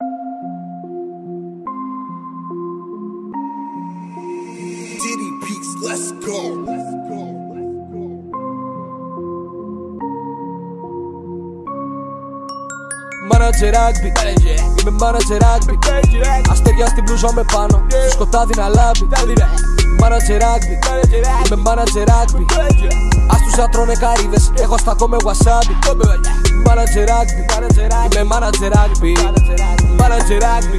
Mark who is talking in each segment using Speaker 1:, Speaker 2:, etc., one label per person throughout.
Speaker 1: Diddy Peaks, let's go.
Speaker 2: Μάνατζερ rugby, είμαι μάνατζερ rugby. Αστέρια στην μπλούζα με πάνω, στο σκοτάδι να λάμπει. Μάνατζερ rugby, είμαι μάνατζερ rugby. Ας τους ατρώνε καρύδες, εγώ στακώ με wasabi. Μάνατζερ rugby, είμαι μάνατζερ rugby. Μάνατζερ rugby,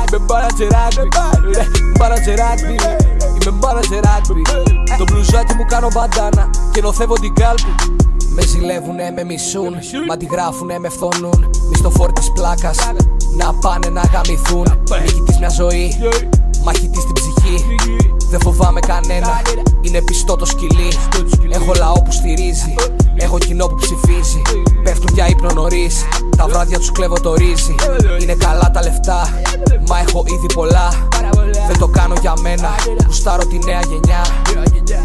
Speaker 2: είμαι μάνατζερ rugby. Μάνατζερ rugby, είμαι μάνατζερ rugby. Το μπλουζάκι μου κάνω μπαντάνα και νοθεύω την κάλπη. Με ζηλεύουνε, με μισούν, μα τη γράφουνε, με φθονούν. Μισθοφόροι της πλάκας, να πάνε να γαμηθούν. Νικητής μια ζωή, μαχητής στην ψυχή. Δεν φοβάμαι κανένα, είναι πιστό το σκυλί. Έχω λαό που στηρίζει, έχω κοινό που ψηφίζει. Πέφτουν για ύπνο νωρίς, τα βράδια τους κλέβω το ρύζι. Είναι καλά τα λεφτά, μα έχω ήδη πολλά. Δεν το κάνω για μένα, γουστάρω τη νέα γενιά.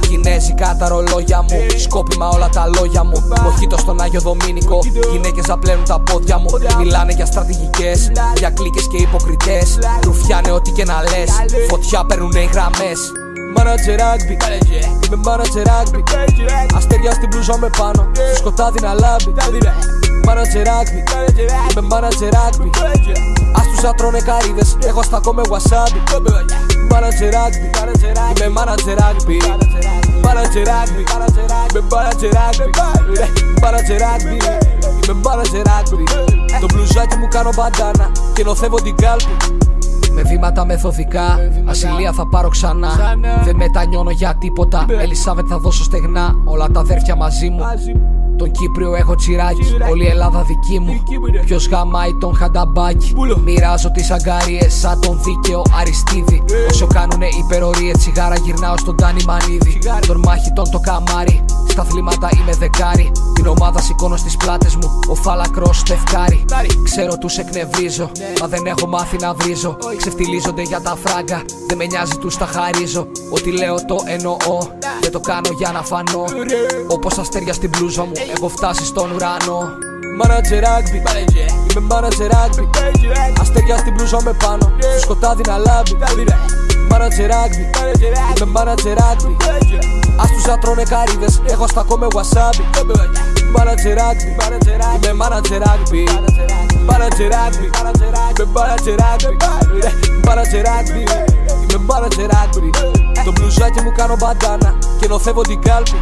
Speaker 2: Κινέζικα τα ρολόγια μου, σκόπιμα όλα τα λόγια μου. Μοχίτο στον Άγιο Δομήνικο, γυναίκες να πλένουν τα πόδια μου. Μιλάνε για στρατηγικές, για κλίκες και υποκριτές. Ρουφιάνε ό,τι και να λες, φωτιά παίρνουνε οι γραμμές. Μάνατζερ rugby, είμαι μάνατζερ rugby. Αστέρια στην μπλούζα με πάνω, στο σκοτάδι να λάμπει. Μάνατζερ rugby, είμαι μάνατζερ rugby. Ας τους ατρώνε καρύδες, εγώ στακώ με wasabi. Μάνατζερ rugby, είμαι μάνατζερ rugby. Μάνατζερ rugby, είμαι μάνατζερ rugby. Μάνατζερ rugby, είμαι μάνατζερ rugby. Το μπλουζάκι μου κάνω μπαντάνα και νοθεύω την κάλπη. Με βήματα μεθοδικά, ασυλία θα πάρω ξανά. Δεν μετανιώνω για τίποτα, Ελισάβετ θα δώσω στεγνά. Όλα τα αδέρφια μαζί μου, τον Κύπριο έχω τσιράκι, όλη η Ελλάδα δική μου. Ποιος γαμάει τον Χανταμπάκι, μοιράζω τις αγκάριες σαν τον δίκαιο Αριστίδη. Όσο κάνουνε υπερορίες, τσιγάρα γυρνάω στον Τάνι Μανίδη. Τον μάχητον το καμάρι, στα αθλήματα είμαι δεκάρι. Την ομάδα σηκώνω στις πλάτες μου, ο φάλακρος στεφκάρι. Ξέρω τους εκνευρίζω, μα δεν έχω μάθει να βρίζω. Ξεφτιλίζονται για τα φράγκα, δεν με νοιάζει τους τα χαρίζω. Ό,τι λέω το εννοώ, δεν το κάνω για να φανώ. Όπως αστέρια στην μπλούζα μου, έχω φτάσει στον ουρανό. Μάνατζερ rugby, είμαι μάνατζερ rugby. Αστέρια στην μπλούζα με πάνω, στο σκοτάδι να λάμπει. Μάνατζερ rugby, είμαι μάνατζερ rugby. Ας τους ατρώνε καρύδες, εγώ στακώ με wasabi. Μάνατζερ rugby, είμαι μάνατζερ rugby. Μάνατζερ rugby, είμαι μάνατζερ rugby. Μάνατζερ rugby, είμαι μάνατζερ rugby. Το μπλουζάκι μου κάνω μπαντάνα και νοθεύω την κάλπη.